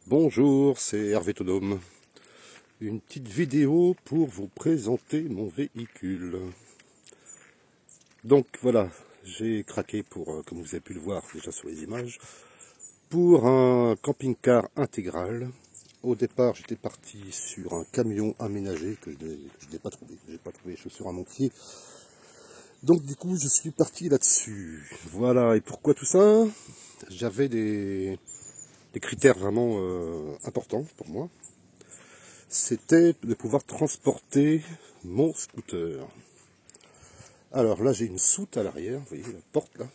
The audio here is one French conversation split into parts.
Bonjour, c'est Hervé Tonome. Une petite vidéo pour vous présenter mon véhicule. Donc voilà, j'ai craqué pour, comme vous avez pu le voir déjà sur les images, pour un camping-car intégral. Au départ, j'étais parti sur un camion aménagé que je n'ai pas trouvé. J'ai pas trouvé les chaussures à mon pied. Donc du coup, je suis parti là-dessus. Voilà, et pourquoi tout ça? J'avais des critères vraiment importants pour moi. C'était de pouvoir transporter mon scooter. Alors là, j'ai une soute à l'arrière, vous voyez la porte là.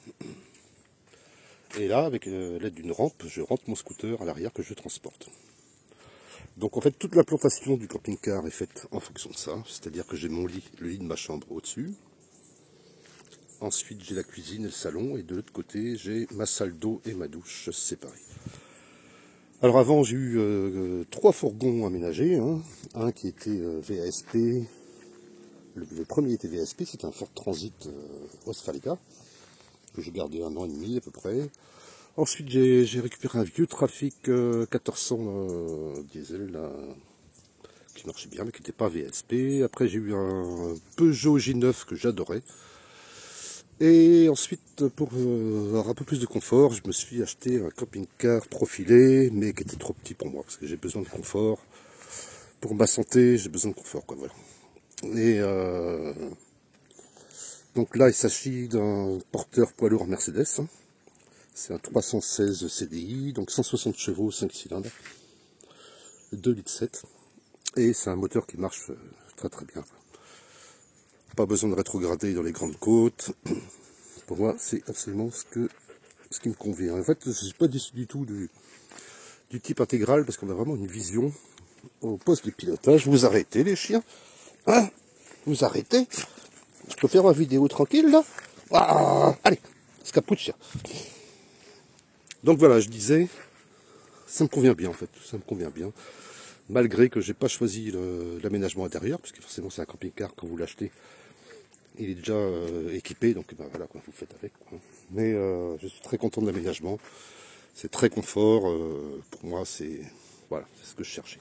Et là, avec l'aide d'une rampe, je rentre mon scooter à l'arrière que je transporte. Donc en fait, toute l'implantation du camping-car est faite en fonction de ça. C'est-à-dire que j'ai mon lit, le lit de ma chambre au-dessus. Ensuite, j'ai la cuisine et le salon. Et de l'autre côté, j'ai ma salle d'eau et ma douche séparées. Alors avant, j'ai eu 3 fourgons aménagés. Hein. Un qui était VASP. Le premier était VASP, c'était un Ford Transit Westfalica, que j'ai gardé 1 an et demi à peu près. Ensuite, j'ai récupéré un vieux Trafic 1400 diesel, là, qui marchait bien, mais qui n'était pas VSP. Après, j'ai eu un Peugeot J9 que j'adorais. Et ensuite, pour avoir un peu plus de confort, je me suis acheté un camping-car profilé, mais qui était trop petit pour moi, parce que j'ai besoin de confort. Pour ma santé, j'ai besoin de confort, quoi, voilà. Et donc là, il s'agit d'un porteur poids lourd Mercedes. Hein. C'est un 316 CDI, donc 160 chevaux, 5 cylindres, 2,7 litres. Et c'est un moteur qui marche très très bien. Pas besoin de rétrograder dans les grandes côtes. Pour moi, c'est absolument ce qui me convient. En fait, je ne suis pas déçu du tout du type intégral, parce qu'on a vraiment une vision au poste de pilotage. Vous arrêtez les chiens, hein? Vous arrêtez? Je peux faire ma vidéo tranquille là? Ah, allez, scapouche. Donc voilà, je disais, ça me convient bien en fait, ça me convient bien. Malgré que j'ai pas choisi l'aménagement intérieur, parce que forcément c'est un camping-car quand vous l'achetez, il est déjà équipé, donc ben voilà, quoi, vous faites avec. Quoi. Mais je suis très content de l'aménagement, c'est très confort, pour moi c'est voilà, c'est ce que je cherchais.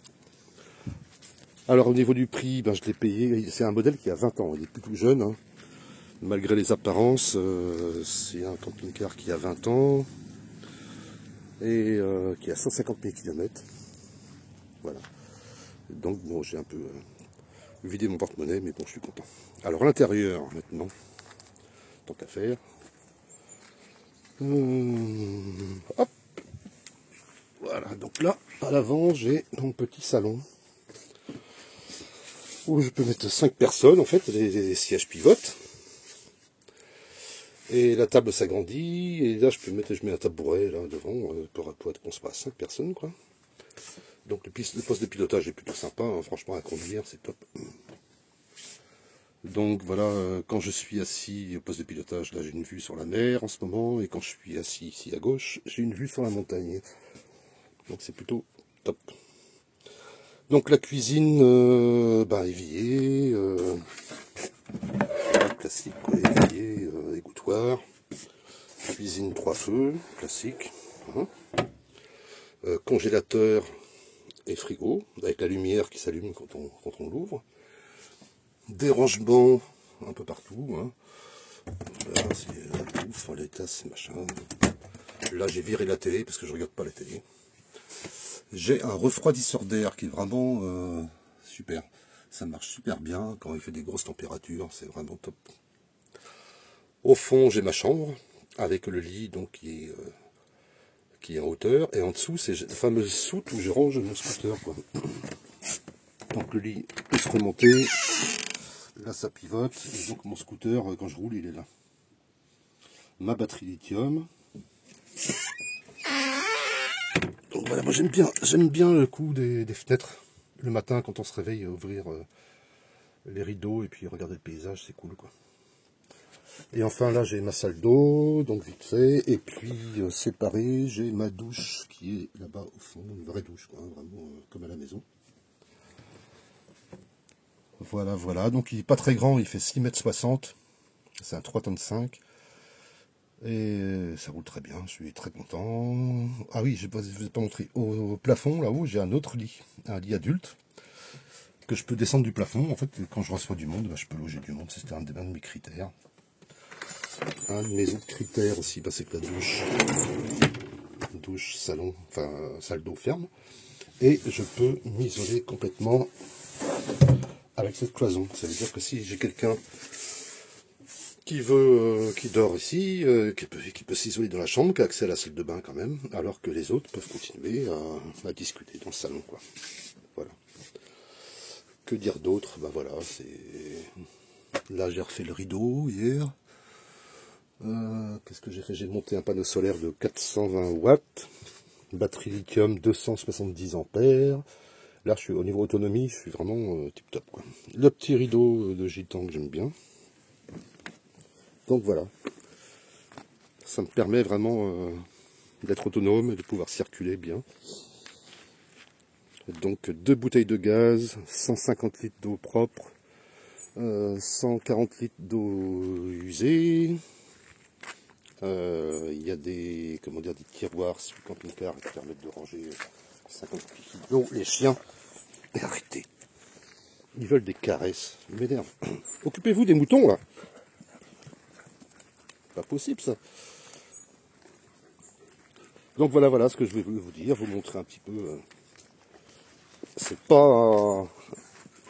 Alors au niveau du prix, ben, je l'ai payé, c'est un modèle qui a 20 ans, il est plus tout jeune, hein. Malgré les apparences, c'est un camping-car qui a 20 ans et qui a 150 000 km. Voilà. Donc bon, j'ai un peu vidé mon porte-monnaie, mais bon, je suis content. Alors l'intérieur, maintenant, tant qu'à faire. Hop. Voilà, donc là, à l'avant, j'ai mon petit salon où je peux mettre 5 personnes, en fait, les sièges pivotent. Et la table s'agrandit, et là je mets un tabouret là devant pour être qu'on soit à 5 personnes quoi. Donc le poste de pilotage est plutôt sympa, hein, franchement à conduire c'est top. Donc voilà, quand je suis assis au poste de pilotage, là j'ai une vue sur la mer en ce moment, et quand je suis assis ici à gauche, j'ai une vue sur la montagne. Donc c'est plutôt top. Donc la cuisine, évier, classique, quoi, évier, égouttoir. Cuisine 3 feux, classique. Hein. Congélateur et frigo, avec la lumière qui s'allume quand on l'ouvre. Des rangements un peu partout. Hein. Là, c'est la bouffe, les tasses, machin. Là, j'ai viré la télé parce que je regarde pas la télé. J'ai un refroidisseur d'air qui est vraiment super. Ça marche super bien quand il fait des grosses températures, c'est vraiment top. Au fond, j'ai ma chambre avec le lit donc qui est en hauteur, et en dessous c'est la fameuse soute où je range mon scooter quoi. Donc le lit peut se remonter, là ça pivote, et donc mon scooter quand je roule il est là. Ma batterie lithium. Donc voilà, moi j'aime bien le coup des fenêtres le matin quand on se réveille, ouvrir les rideaux et puis regarder le paysage, c'est cool quoi. Et enfin là j'ai ma salle d'eau, donc vite fait, et puis séparé, j'ai ma douche qui est là-bas au fond, une vraie douche quoi, vraiment comme à la maison. Voilà, voilà, donc il n'est pas très grand, il fait 6,60 m, c'est un 3,5 tonnes. Et ça roule très bien, je suis très content. Ah oui, je ne vous ai pas montré. Au plafond, là-haut, j'ai un autre lit, un lit adulte, que je peux descendre du plafond. En fait, quand je reçois du monde, bah, je peux loger du monde. C'était un de mes critères. Un de mes autres critères aussi, bah, c'est que la douche, salon, enfin salle d'eau ferme. Et je peux m'isoler complètement avec cette cloison. Ça veut dire que si j'ai quelqu'un qui dort ici, qui peut s'isoler dans la chambre, qui a accès à la salle de bain quand même, alors que les autres peuvent continuer à discuter dans le salon, quoi. Voilà. Que dire d'autre? Bah voilà, là j'ai refait le rideau hier. Qu'est-ce que j'ai fait? J'ai monté un panneau solaire de 420 watts, batterie lithium 270 ampères. Là, je suis au niveau autonomie, je suis vraiment tip top, quoi. Le petit rideau de gitan que j'aime bien. Donc voilà, ça me permet vraiment d'être autonome et de pouvoir circuler bien. Donc 2 bouteilles de gaz, 150 litres d'eau propre, 140 litres d'eau usée. Il y a des tiroirs sur le camping-car qui permettent de ranger 50 litres d'eau. Les chiens, mais arrêtez, ils veulent des caresses, ils m'énervent. Occupez-vous des moutons là. Pas possible ça. Donc voilà ce que je vais vous dire, vous montrer un petit peu. C'est pas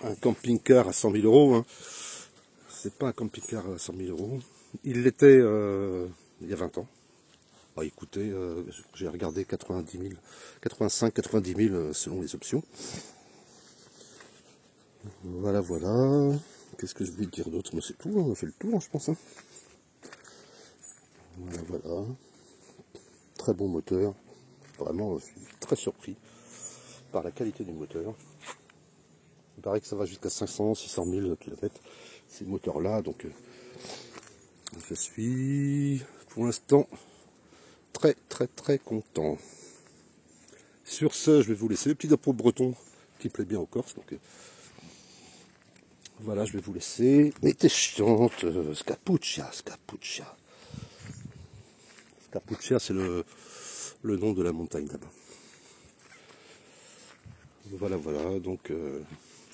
un camping-car à 100 000 euros. Hein. C'est pas un camping-car à 100 000 euros. Il l'était il y a 20 ans. Bah, écoutez, j'ai regardé 90 000, 85, 90 000 selon les options. Voilà. Qu'est-ce que je voulais dire d'autre? Mais c'est tout, on a fait le tour, je pense. Hein. Voilà. Très bon moteur. Vraiment, je suis très surpris par la qualité du moteur. Il paraît que ça va jusqu'à 500, 600 000 km. Ces moteurs-là, donc je suis pour l'instant très content. Sur ce, je vais vous laisser le petit drapeau breton qui plaît bien aux Corses. Donc voilà, je vais vous laisser. Mais t'es chiante, Scapuccia. Scapuccia, c'est le nom de la montagne là-bas. Voilà, donc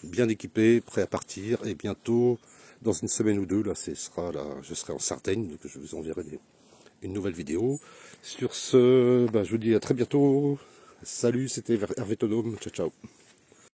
bien équipé, prêt à partir, et bientôt, dans une semaine ou deux, là, je serai en Sardaigne, donc je vous enverrai une nouvelle vidéo. Sur ce, je vous dis à très bientôt. Salut, c'était Hervé Tonome, ciao.